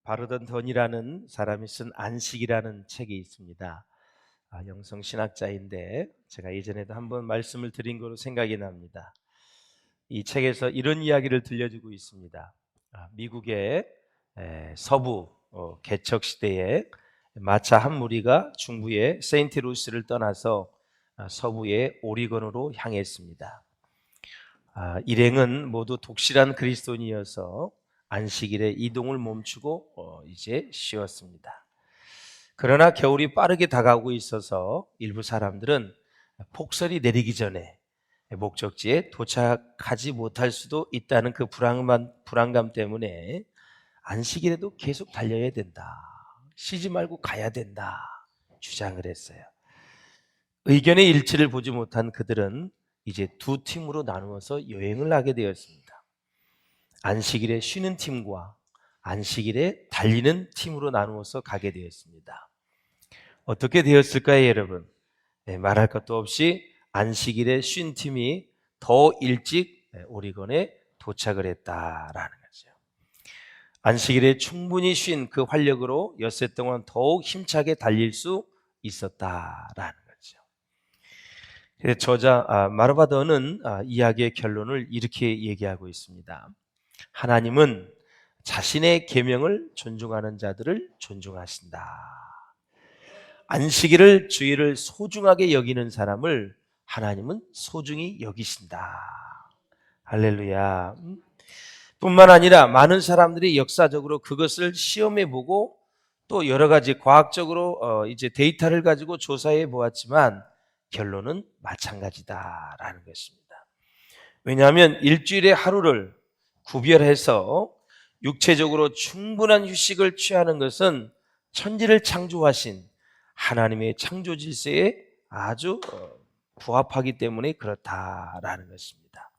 바르던던이라는 사람이 쓴 안식이라는 책이 있습니다. 영성 신학자인데 제가 예전에도 한번 말씀을 드린 거로 생각이 납니다. 이 책에서 이런 이야기를 들려주고 있습니다. 미국의 서부 개척 시대에 마차 한 무리가 중부의 세인트루이스를 떠나서 서부의 오리건으로 향했습니다. 일행은 모두 독실한 그리스도인이어서 안식일에 이동을 멈추고 이제 쉬었습니다. 그러나 겨울이 빠르게 다가오고 있어서 일부 사람들은 폭설이 내리기 전에 목적지에 도착하지 못할 수도 있다는 그 불안감 때문에 안식일에도 계속 달려야 된다, 쉬지 말고 가야 된다 주장을 했어요. 의견의 일치를 보지 못한 그들은 이제 두 팀으로 나누어서 여행을 하게 되었습니다. 안식일에 쉬는 팀과 안식일에 달리는 팀으로 나누어서 가게 되었습니다. 어떻게 되었을까요, 여러분? 말할 것도 없이 안식일에 쉰 팀이 더 일찍 오리건에 도착을 했다라는 거죠. 안식일에 충분히 쉰 그 활력으로 엿새 동안 더욱 힘차게 달릴 수 있었다라는 거죠. 저자 마르바더는 이야기의 결론을 이렇게 얘기하고 있습니다. 하나님은 자신의 계명을 존중하는 자들을 존중하신다. 안식일을 주일을 소중하게 여기는 사람을 하나님은 소중히 여기신다. 할렐루야. 뿐만 아니라 많은 사람들이 역사적으로 그것을 시험해보고 또 여러 가지 과학적으로 이제 데이터를 가지고 조사해 보았지만 결론은 마찬가지다라는 것입니다. 왜냐하면 일주일의 하루를 구별해서 육체적으로 충분한 휴식을 취하는 것은 천지를 창조하신 하나님의 창조 질서에 아주 부합하기 때문에 그렇다라는 것입니다.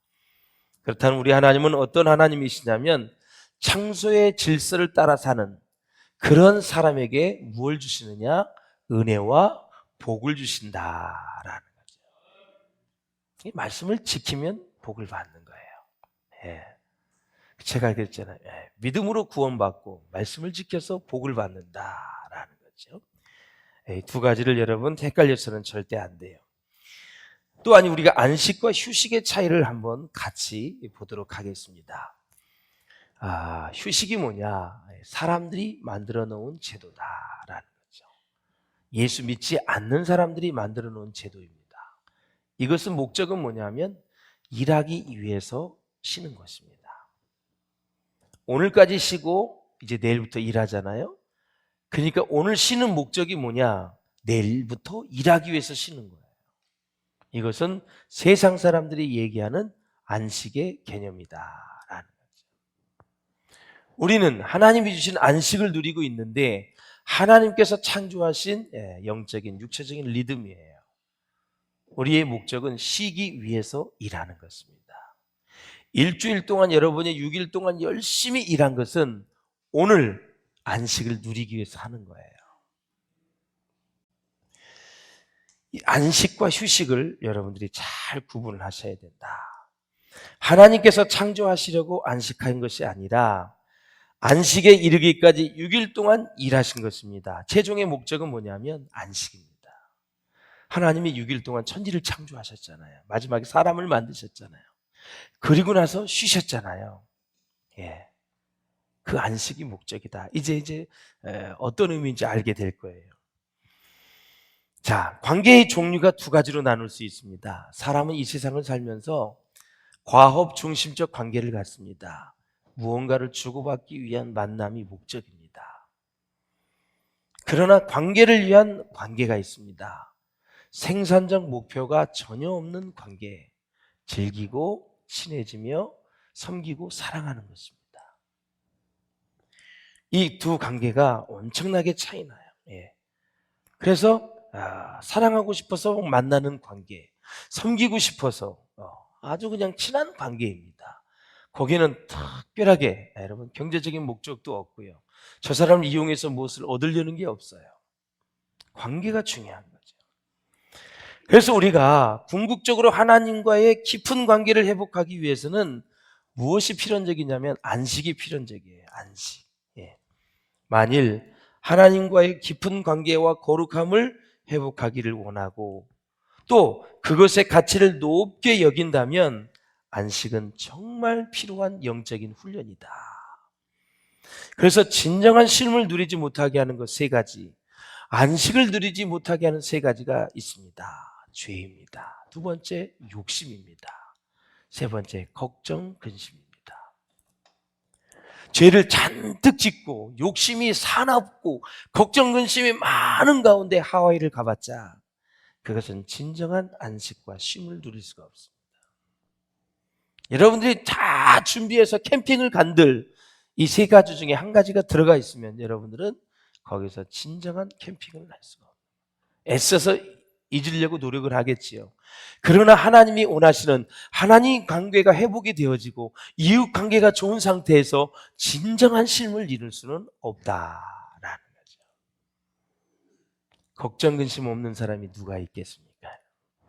그렇다면 우리 하나님은 어떤 하나님이시냐면 창조의 질서를 따라 사는 그런 사람에게 무엇을 주시느냐? 은혜와 복을 주신다라는 거죠. 이 말씀을 지키면 복을 받는 거예요. 예. 제가 그랬잖아요. 믿음으로 구원받고 말씀을 지켜서 복을 받는다라는 거죠. 두 가지를 여러분 헷갈려서는 절대 안 돼요. 또한 우리가 안식과 휴식의 차이를 한번 같이 보도록 하겠습니다. 휴식이 뭐냐? 사람들이 만들어 놓은 제도다라는 거죠. 예수 믿지 않는 사람들이 만들어 놓은 제도입니다. 이것은 목적은 뭐냐면 일하기 위해서 쉬는 것입니다. 오늘까지 쉬고 이제 내일부터 일하잖아요. 그러니까 오늘 쉬는 목적이 뭐냐? 내일부터 일하기 위해서 쉬는 거예요. 이것은 세상 사람들이 얘기하는 안식의 개념이다라는 거죠. 우리는 하나님이 주신 안식을 누리고 있는데 하나님께서 창조하신 영적인 육체적인 리듬이에요. 우리의 목적은 쉬기 위해서 일하는 것입니다. 일주일 동안 여러분이 6일 동안 열심히 일한 것은 오늘 안식을 누리기 위해서 하는 거예요. 이 안식과 휴식을 여러분들이 잘 구분을 하셔야 된다. 하나님께서 창조하시려고 안식한 것이 아니라 안식에 이르기까지 6일 동안 일하신 것입니다. 최종의 목적은 뭐냐면 안식입니다. 하나님이 6일 동안 천지를 창조하셨잖아요. 마지막에 사람을 만드셨잖아요. 그리고 나서 쉬셨잖아요. 예. 그 안식이 목적이다. 이제 어떤 의미인지 알게 될 거예요. 자, 관계의 종류가 두 가지로 나눌 수 있습니다. 사람은 이 세상을 살면서 과업 중심적 관계를 갖습니다. 무언가를 주고받기 위한 만남이 목적입니다. 그러나 관계를 위한 관계가 있습니다. 생산적 목표가 전혀 없는 관계, 즐기고 친해지며 섬기고 사랑하는 것입니다. 이 두 관계가 엄청나게 차이 나요. 예. 그래서 사랑하고 싶어서 만나는 관계, 섬기고 싶어서 아주 그냥 친한 관계입니다. 거기는 특별하게 여러분 경제적인 목적도 없고요. 저 사람을 이용해서 무엇을 얻으려는 게 없어요. 관계가 중요한 거죠. 그래서 우리가 궁극적으로 하나님과의 깊은 관계를 회복하기 위해서는 무엇이 필연적이냐면 안식이 필연적이에요. 안식. 예. 만일 하나님과의 깊은 관계와 거룩함을 회복하기를 원하고 또 그것의 가치를 높게 여긴다면 안식은 정말 필요한 영적인 훈련이다. 그래서 진정한 쉼을 누리지 못하게 하는 것 세 가지, 안식을 누리지 못하게 하는 세 가지가 있습니다. 죄입니다. 두 번째, 욕심입니다. 세 번째, 걱정, 근심입니다. 죄를 잔뜩 짓고 욕심이 사납고 걱정, 근심이 많은 가운데 하와이를 가봤자 그것은 진정한 안식과 쉼을 누릴 수가 없습니다. 여러분들이 다 준비해서 캠핑을 간들 이 세 가지 중에 한 가지가 들어가 있으면 여러분들은 거기서 진정한 캠핑을 할 수가 없어요. 애써서 잊으려고 노력을 하겠지요. 그러나 하나님이 원하시는 하나님 관계가 회복이 되어지고 이웃 관계가 좋은 상태에서 진정한 쉼을 이룰 수는 없다라는 거죠. 걱정 근심 없는 사람이 누가 있겠습니까?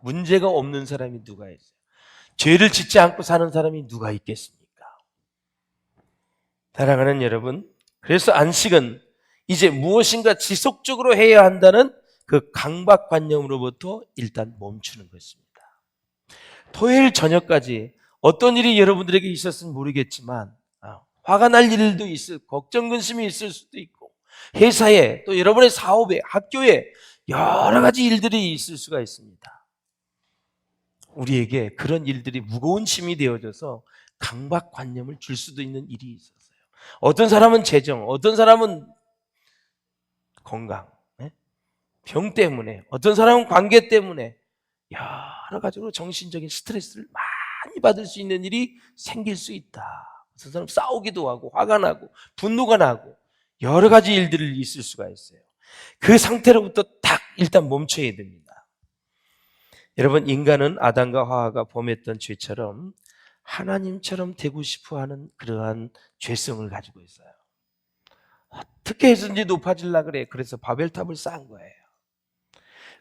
문제가 없는 사람이 누가 있어요? 죄를 짓지 않고 사는 사람이 누가 있겠습니까? 사랑하는 여러분, 그래서 안식은 이제 무엇인가 지속적으로 해야 한다는 그 강박관념으로부터 일단 멈추는 것입니다. 토요일 저녁까지 어떤 일이 여러분들에게 있었으면 모르겠지만 화가 날 일도 있을, 걱정 근심이 있을 수도 있고 회사에 또 여러분의 사업에 학교에 여러 가지 일들이 있을 수가 있습니다. 우리에게 그런 일들이 무거운 짐이 되어져서 강박관념을 줄 수도 있는 일이 있었어요. 어떤 사람은 재정, 어떤 사람은 건강, 병 때문에, 어떤 사람은 관계 때문에 여러 가지로 정신적인 스트레스를 많이 받을 수 있는 일이 생길 수 있다. 어떤 사람은 싸우기도 하고 화가 나고 분노가 나고 여러 가지 일들이 있을 수가 있어요. 그 상태로부터 딱 일단 멈춰야 됩니다. 여러분, 인간은 아담과 하와가 범했던 죄처럼 하나님처럼 되고 싶어하는 그러한 죄성을 가지고 있어요. 어떻게 해서든지 높아지려고 그래. 그래서 바벨탑을 쌓은 거예요.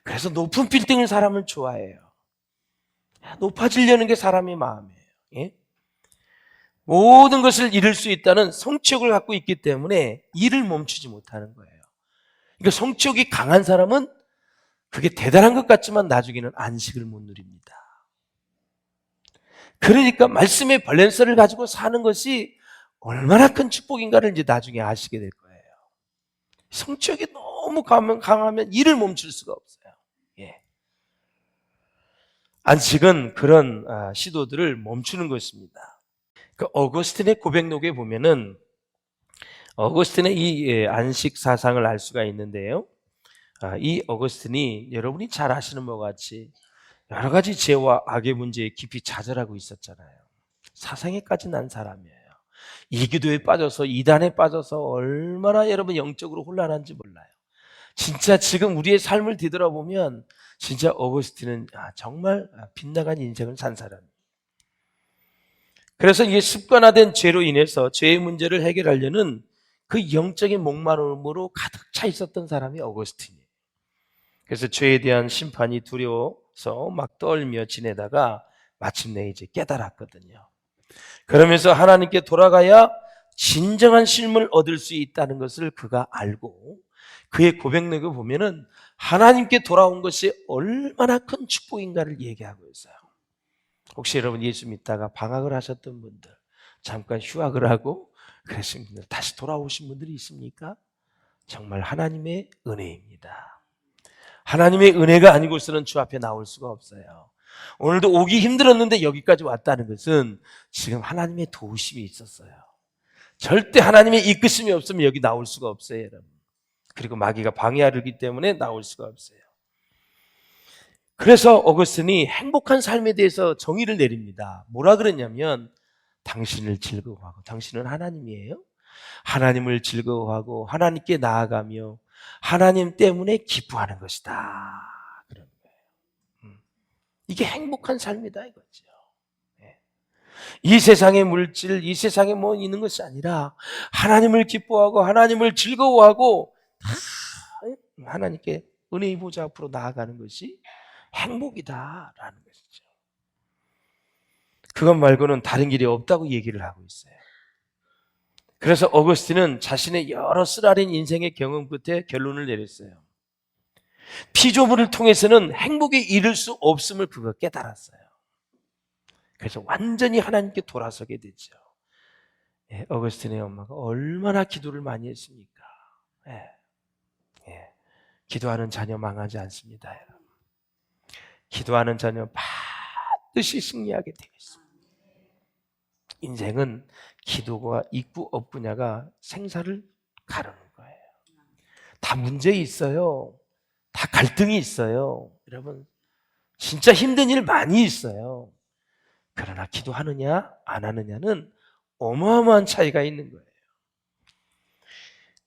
그래서 높은 빌딩을 사람을 좋아해요. 높아지려는 게 사람의 마음이에요. 예? 모든 것을 이룰 수 있다는 성취욕을 갖고 있기 때문에 일을 멈추지 못하는 거예요. 그러니까 성취욕이 강한 사람은 그게 대단한 것 같지만 나중에는 안식을 못 누립니다. 그러니까 말씀의 밸런스를 가지고 사는 것이 얼마나 큰 축복인가를 이제 나중에 아시게 될 거예요. 성취욕이 너무 강하면 일을 멈출 수가 없어요. 예. 안식은 그런 시도들을 멈추는 것입니다. 그 어거스틴의 고백록에 보면은 어거스틴의 이 안식 사상을 알 수가 있는데요. 이 어거스틴이 여러분이 잘 아시는 것 같이 여러 가지 죄와 악의 문제에 깊이 좌절하고 있었잖아요. 사상에까지 난 사람이에요. 이기도에 빠져서 이단에 빠져서 얼마나 여러분 영적으로 혼란한지 몰라요. 진짜 지금 우리의 삶을 뒤돌아보면 진짜 어거스틴은 정말 빗나간 인생을 산 사람이에요. 그래서 이게 습관화된 죄로 인해서 죄의 문제를 해결하려는 그 영적인 목마름으로 가득 차 있었던 사람이 어거스틴이에요. 그래서 죄에 대한 심판이 두려워서 막 떨며 지내다가 마침내 이제 깨달았거든요. 그러면서 하나님께 돌아가야 진정한 쉼을 얻을 수 있다는 것을 그가 알고 그의 고백록을 보면은 하나님께 돌아온 것이 얼마나 큰 축복인가를 얘기하고 있어요. 혹시 여러분 예수 믿다가 방학을 하셨던 분들, 잠깐 휴학을 하고 그러신 분들, 다시 돌아오신 분들이 있습니까? 정말 하나님의 은혜입니다. 하나님의 은혜가 아니고서는 주 앞에 나올 수가 없어요. 오늘도 오기 힘들었는데 여기까지 왔다는 것은 지금 하나님의 도우심이 있었어요. 절대 하나님의 이끄심이 없으면 여기 나올 수가 없어요, 여러분. 그리고 마귀가 방해하기 때문에 나올 수가 없어요. 그래서 어거스틴이 행복한 삶에 대해서 정의를 내립니다. 뭐라 그랬냐면 당신을 즐거워하고, 당신은 하나님이에요. 하나님을 즐거워하고 하나님께 나아가며 하나님 때문에 기뻐하는 것이다. 그런 거예요. 이게 행복한 삶이다 이거죠. 이 세상의 물질, 이 세상에 뭐 있는 것이 아니라 하나님을 기뻐하고 하나님을 즐거워하고 하나님께 은혜의 보좌 앞으로 나아가는 것이 행복이다라는 것이죠. 그것 말고는 다른 길이 없다고 얘기를 하고 있어요. 그래서 어거스틴은 자신의 여러 쓰라린 인생의 경험 끝에 결론을 내렸어요. 피조물을 통해서는 행복에 이를 수 없음을 그가 깨달았어요. 그래서 완전히 하나님께 돌아서게 되죠. 예, 어거스틴의 엄마가 얼마나 기도를 많이 했습니까? 예, 예, 기도하는 자녀 망하지 않습니다. 여러분. 기도하는 자녀 반드시 승리하게 되어 있습니다. 인생은 기도가 있고 없느냐가 생사를 가르는 거예요. 다 문제 있어요. 다 갈등이 있어요. 여러분, 진짜 힘든 일 많이 있어요. 그러나 기도하느냐 안 하느냐는 어마어마한 차이가 있는 거예요.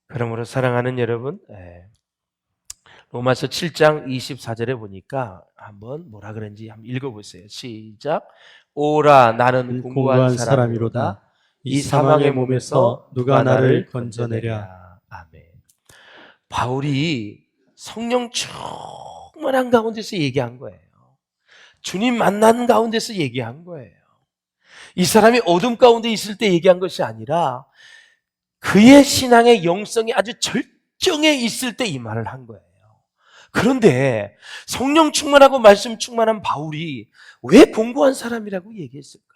그러므로 사랑하는 여러분, 로마서 7장 24절에 보니까 한번 뭐라 그런지 한번 읽어보세요. 시작. 오라 나는 공고한 사람이로다. 이 사망의 몸에서 누가 나를 건져내랴. 아멘. 바울이 성령 충만한 가운데서 얘기한 거예요. 주님 만난 가운데서 얘기한 거예요. 이 사람이 어둠 가운데 있을 때 얘기한 것이 아니라 그의 신앙의 영성이 아주 절정에 있을 때 이 말을 한 거예요. 그런데 성령 충만하고 말씀 충만한 바울이 왜 공고한 사람이라고 얘기했을까?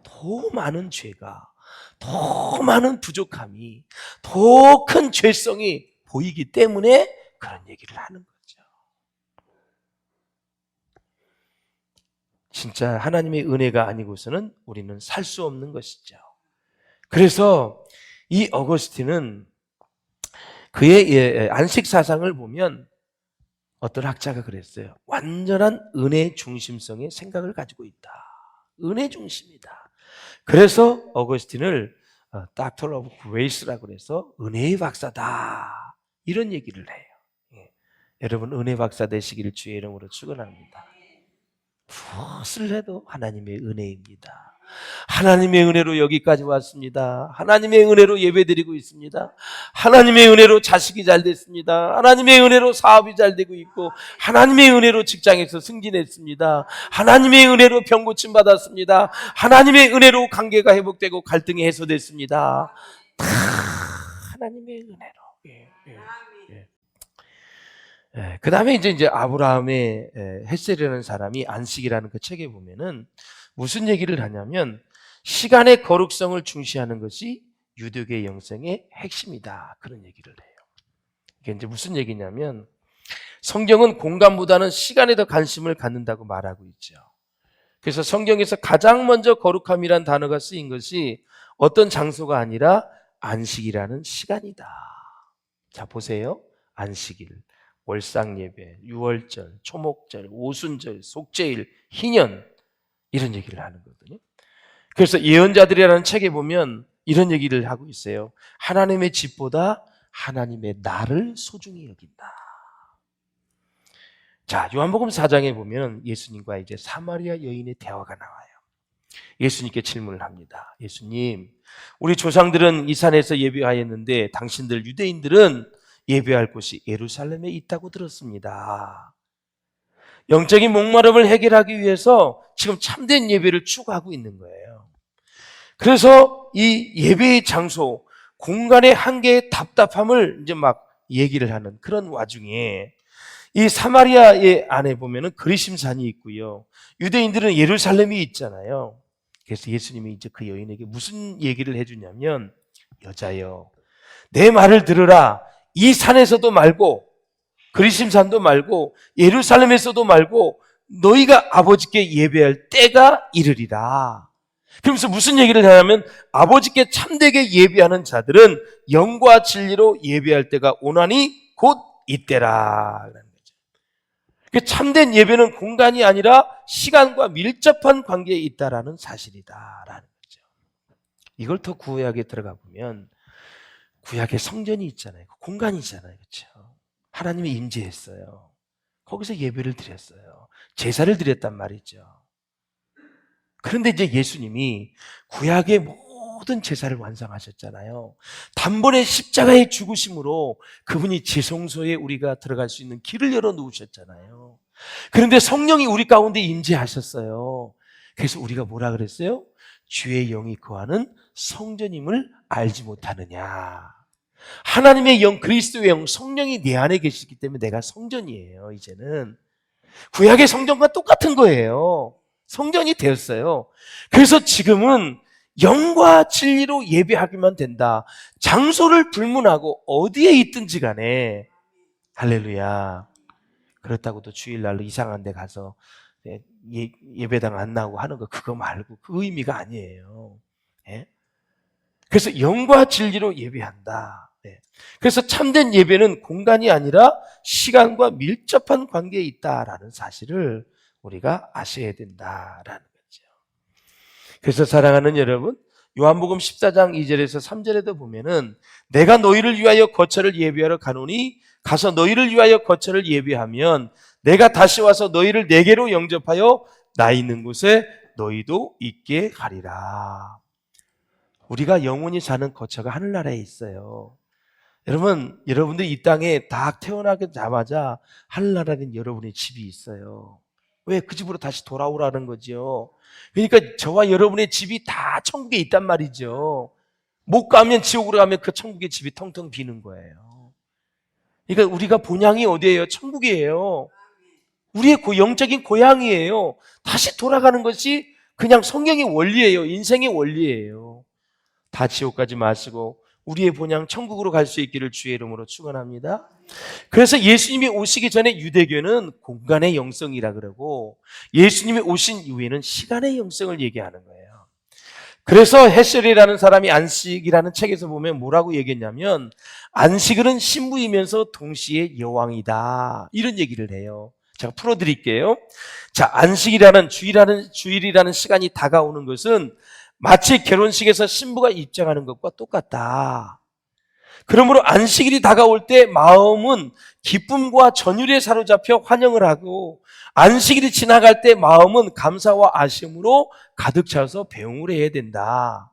더 많은 죄가, 더 많은 부족함이, 더 큰 죄성이 보이기 때문에 그런 얘기를 하는 거죠. 진짜 하나님의 은혜가 아니고서는 우리는 살 수 없는 것이죠. 그래서 이 어거스틴은 그의 안식 사상을 보면 어떤 학자가 그랬어요. 완전한 은혜 중심성의 생각을 가지고 있다. 은혜 중심이다. 그래서 어거스틴을 Doctor of Grace라고 그래서 은혜의 박사다. 이런 얘기를 해요. 예. 여러분 은혜 박사 되시기를 주의 이름으로 축원합니다. 무엇을 해도 하나님의 은혜입니다. 하나님의 은혜로 여기까지 왔습니다. 하나님의 은혜로 예배드리고 있습니다. 하나님의 은혜로 자식이 잘 됐습니다. 하나님의 은혜로 사업이 잘 되고 있고 하나님의 은혜로 직장에서 승진했습니다. 하나님의 은혜로 병 고침 받았습니다. 하나님의 은혜로 관계가 회복되고 갈등이 해소됐습니다. 다 하나님의 은혜로. 그 다음에 이제 아브라함의 헷셀이라는 사람이 안식이라는 그 책에 보면은 무슨 얘기를 하냐면 시간의 거룩성을 중시하는 것이 유대교의 영성의 핵심이다. 그런 얘기를 해요. 이게 이제 무슨 얘기냐면 성경은 공간보다는 시간에 더 관심을 갖는다고 말하고 있죠. 그래서 성경에서 가장 먼저 거룩함이란 단어가 쓰인 것이 어떤 장소가 아니라 안식이라는 시간이다. 자, 보세요. 안식일. 월상예배, 유월절, 초목절, 오순절, 속죄일, 희년 이런 얘기를 하는 거거든요. 그래서 예언자들이라는 책에 보면 이런 얘기를 하고 있어요. 하나님의 집보다 하나님의 나를 소중히 여긴다. 자, 요한복음 4장에 보면 예수님과 이제 사마리아 여인의 대화가 나와요. 예수님께 질문을 합니다. 예수님, 우리 조상들은 이 산에서 예배하였는데 당신들 유대인들은 예배할 곳이 예루살렘에 있다고 들었습니다. 영적인 목마름을 해결하기 위해서 지금 참된 예배를 추구하고 있는 거예요. 그래서 이 예배의 장소, 공간의 한계의 답답함을 이제 막 얘기를 하는 그런 와중에 이 사마리아의 안에 보면은 그리심산이 있고요. 유대인들은 예루살렘이 있잖아요. 그래서 예수님이 이제 그 여인에게 무슨 얘기를 해주냐면, 여자여, 내 말을 들으라. 이 산에서도 말고, 그리심산도 말고, 예루살렘에서도 말고, 너희가 아버지께 예배할 때가 이르리라. 그러면서 무슨 얘기를 하냐면, 아버지께 참되게 예배하는 자들은 영과 진리로 예배할 때가 오나니 곧 이때라. 참된 예배는 공간이 아니라 시간과 밀접한 관계에 있다라는 사실이다라는 거죠. 이걸 더 구약에 들어가 보면 구약에 성전이 있잖아요. 공간이잖아요. 그렇죠? 하나님이 임재했어요. 거기서 예배를 드렸어요. 제사를 드렸단 말이죠. 그런데 이제 예수님이 구약의 모든 제사를 완성하셨잖아요. 단번에 십자가의 죽으심으로 그분이 지성소에 우리가 들어갈 수 있는 길을 열어 놓으셨잖아요. 그런데 성령이 우리 가운데 임재하셨어요. 그래서 우리가 뭐라 그랬어요? 주의 영이 거하는 성전임을 알지 못하느냐. 하나님의 영, 그리스도의 영, 성령이 내 안에 계시기 때문에 내가 성전이에요. 이제는 구약의 성전과 똑같은 거예요. 성전이 되었어요. 그래서 지금은 영과 진리로 예배하기만 된다. 장소를 불문하고 어디에 있든지 간에, 할렐루야. 그렇다고 또 주일날로 이상한 데 가서 예배당 안 나오고 하는 거 그거 말고 그 의미가 아니에요. 예? 그래서 영과 진리로 예배한다. 네. 그래서 참된 예배는 공간이 아니라 시간과 밀접한 관계에 있다라는 사실을 우리가 아셔야 된다라는 거죠. 그래서 사랑하는 여러분, 요한복음 14장 2절에서 3절에도 보면은 내가 너희를 위하여 거처를 예비하러 가노니 가서 너희를 위하여 거처를 예비하면 내가 다시 와서 너희를 내게로 영접하여 나 있는 곳에 너희도 있게 하리라. 우리가 영원히 사는 거처가 하늘나라에 있어요. 여러분들 이 땅에 다 태어나자마자 하늘나라는 여러분의 집이 있어요. 왜? 그 집으로 다시 돌아오라는 거죠. 그러니까 저와 여러분의 집이 다 천국에 있단 말이죠. 못 가면 지옥으로 가면 그 천국의 집이 텅텅 비는 거예요. 그러니까 우리가 본향이 어디예요? 천국이에요. 우리의 영적인 고향이에요. 다시 돌아가는 것이 그냥 성경의 원리예요. 인생의 원리예요. 다 지옥 가지 마시고 우리의 본향 천국으로 갈 수 있기를 주의 이름으로 축원합니다. 그래서 예수님이 오시기 전에 유대교는 공간의 영성이라 그러고 예수님이 오신 이후에는 시간의 영성을 얘기하는 거예요. 그래서 헤셀이라는 사람이 안식이라는 책에서 보면 뭐라고 얘기했냐면 안식일은 신부이면서 동시에 여왕이다 이런 얘기를 해요. 제가 풀어드릴게요. 자, 안식이라는 주일이라는 시간이 다가오는 것은 마치 결혼식에서 신부가 입장하는 것과 똑같다. 그러므로 안식일이 다가올 때 마음은 기쁨과 전율에 사로잡혀 환영을 하고 안식일이 지나갈 때 마음은 감사와 아쉬움으로 가득 차서 배웅을 해야 된다.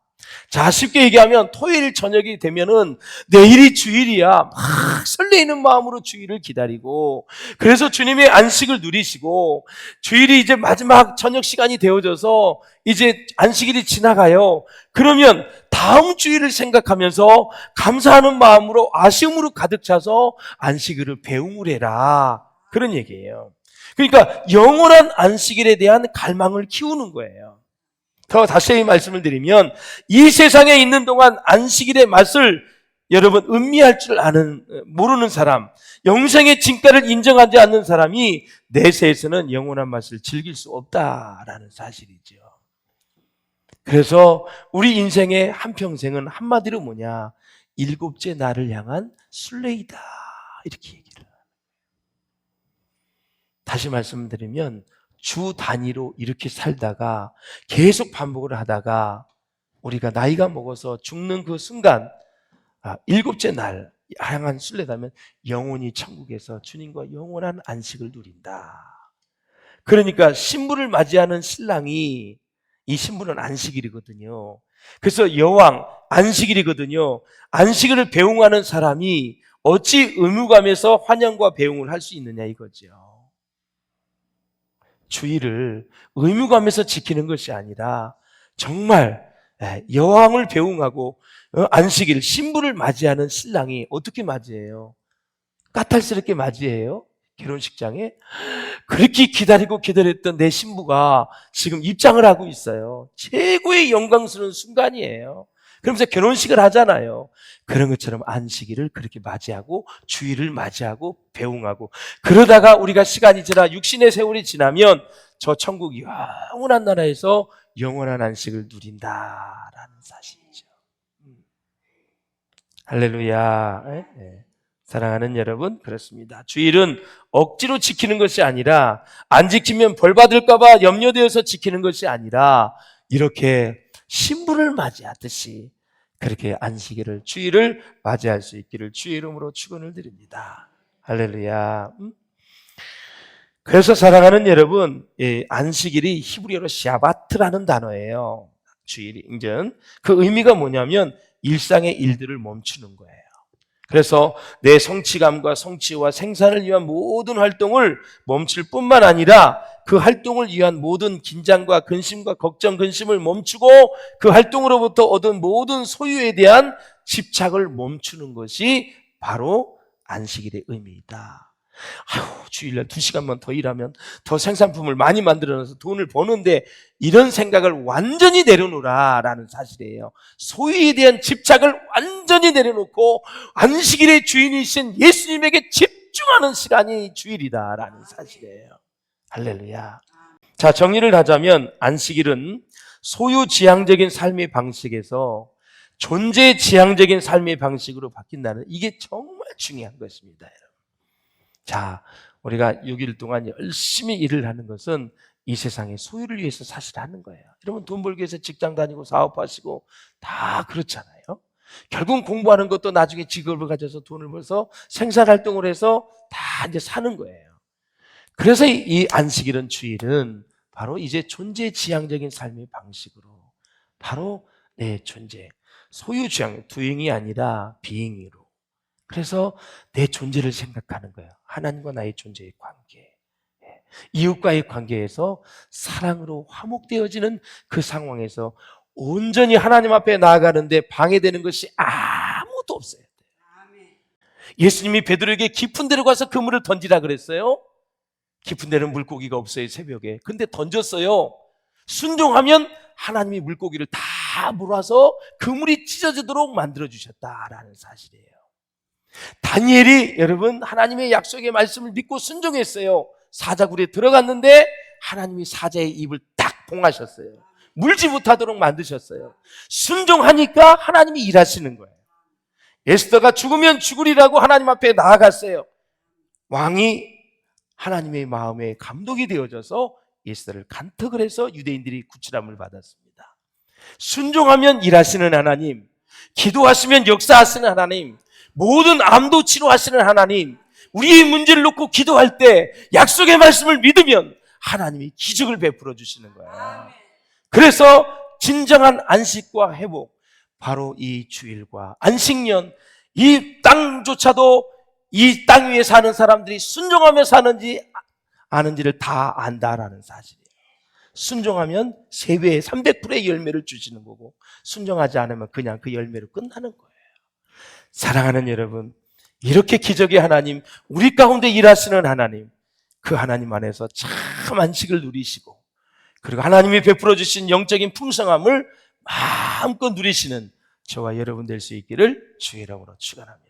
자, 쉽게 얘기하면 토요일 저녁이 되면은 내일이 주일이야. 막 설레이는 마음으로 주일을 기다리고 그래서 주님의 안식을 누리시고 주일이 이제 마지막 저녁 시간이 되어져서 이제 안식일이 지나가요. 그러면 다음 주일을 생각하면서 감사하는 마음으로 아쉬움으로 가득 차서 안식일을 배웅을 해라. 그런 얘기예요. 그러니까 영원한 안식일에 대한 갈망을 키우는 거예요. 더 다시 말씀을 드리면 이 세상에 있는 동안 안식일의 맛을 여러분 음미할 줄 모르는 사람, 영생의 진가를 인정하지 않는 사람이 내세에서는 영원한 맛을 즐길 수 없다라는 사실이죠. 그래서 우리 인생의 한평생은 한마디로 뭐냐? 일곱째 날을 향한 순례이다 이렇게 얘기를 해요. 다시 말씀드리면 주 단위로 이렇게 살다가 계속 반복을 하다가 우리가 나이가 먹어서 죽는 그 순간 일곱째 날 향한 순례다면 영원히 천국에서 주님과 영원한 안식을 누린다. 그러니까 신부를 맞이하는 신랑이 이 신부는 안식일이거든요. 그래서 여왕 안식일이거든요. 안식일을 배웅하는 사람이 어찌 의무감에서 환영과 배웅을 할 수 있느냐 이거죠. 주일을 의무감에서 지키는 것이 아니라 정말 여왕을 배웅하고 안식일 신부를 맞이하는 신랑이 어떻게 맞이해요? 까탈스럽게 맞이해요? 결혼식장에 그렇게 기다리고 기다렸던 내 신부가 지금 입장을 하고 있어요. 최고의 영광스러운 순간이에요. 그러면서 결혼식을 하잖아요. 그런 것처럼 안식일을 그렇게 맞이하고 주일을 맞이하고 배웅하고 그러다가 우리가 시간이 지나 육신의 세월이 지나면 저 천국 영원한 나라에서 영원한 안식을 누린다라는 사실이죠. 할렐루야. 네. 사랑하는 여러분, 그렇습니다. 주일은 억지로 지키는 것이 아니라 안 지키면 벌 받을까 봐 염려되어서 지키는 것이 아니라 이렇게 신부를 맞이하듯이 그렇게 안식일을 주일을 맞이할 수 있기를 주의 이름으로 축원을 드립니다. 할렐루야. 그래서 사랑하는 여러분, 안식일이 히브리어로 샤바트라는 단어예요. 주일이 인전. 그 의미가 뭐냐면 일상의 일들을 멈추는 거예요. 그래서 내 성취감과 성취와 생산을 위한 모든 활동을 멈출 뿐만 아니라 그 활동을 위한 모든 긴장과 근심과 걱정, 근심을 멈추고 그 활동으로부터 얻은 모든 소유에 대한 집착을 멈추는 것이 바로 안식일의 의미이다. 아유, 주일날 2시간만 더 일하면 더 생산품을 많이 만들어내서 돈을 버는데, 이런 생각을 완전히 내려놓으라라는 사실이에요. 소유에 대한 집착을 완전히 내려놓고 안식일의 주인이신 예수님에게 집중하는 시간이 주일이다라는 사실이에요. 할렐루야. 자, 정리를 하자면 안식일은 소유지향적인 삶의 방식에서 존재지향적인 삶의 방식으로 바뀐다는, 이게 정말 중요한 것입니다, 여러분. 자, 우리가 6일 동안 열심히 일을 하는 것은 이 세상의 소유를 위해서 사실 하는 거예요. 여러분, 돈 벌기 위해서 직장 다니고 사업하시고 다 그렇잖아요. 결국 공부하는 것도 나중에 직업을 가져서 돈을 벌어서 생산활동을 해서 다 이제 사는 거예요. 그래서 이 안식일은, 주일은 바로 이제 존재지향적인 삶의 방식으로, 바로 내 존재, 소유지향, doing이 아니라 being으로, 그래서 내 존재를 생각하는 거예요. 하나님과 나의 존재의 관계, 이웃과의 관계에서 사랑으로 화목되어지는 그 상황에서 온전히 하나님 앞에 나아가는데 방해되는 것이 아무도 없어요. 예수님이 베드로에게 깊은 데로 가서 그물을 던지라 그랬어요. 깊은 데는 물고기가 없어요, 새벽에. 근데 던졌어요. 순종하면 하나님이 물고기를 다 몰아서 그물이 찢어지도록 만들어주셨다라는 사실이에요. 다니엘이, 여러분, 하나님의 약속의 말씀을 믿고 순종했어요. 사자굴에 들어갔는데 하나님이 사자의 입을 딱 봉하셨어요. 물지 못하도록 만드셨어요. 순종하니까 하나님이 일하시는 거예요. 에스더가 죽으면 죽으리라고 하나님 앞에 나아갔어요. 왕이 하나님의 마음에 감동이 되어져서 에스더를 간특을 해서 유대인들이 구출함을 받았습니다. 순종하면 일하시는 하나님, 기도하시면 역사하시는 하나님, 모든 암도 치료하시는 하나님, 우리의 문제를 놓고 기도할 때 약속의 말씀을 믿으면 하나님이 기적을 베풀어 주시는 거예요. 그래서 진정한 안식과 회복, 바로 이 주일과 안식년, 이 땅조차도 이 땅 위에 사는 사람들이 순종하며 사는지 아는지를 다 안다라는 사실이에요. 순종하면 3배의 300%의 열매를 주시는 거고, 순종하지 않으면 그냥 그 열매로 끝나는 거예요. 사랑하는 여러분, 이렇게 기적의 하나님, 우리 가운데 일하시는 하나님, 그 하나님 안에서 참 안식을 누리시고, 그리고 하나님이 베풀어 주신 영적인 풍성함을 마음껏 누리시는 저와 여러분 될 수 있기를 주의 이름으로 축원합니다.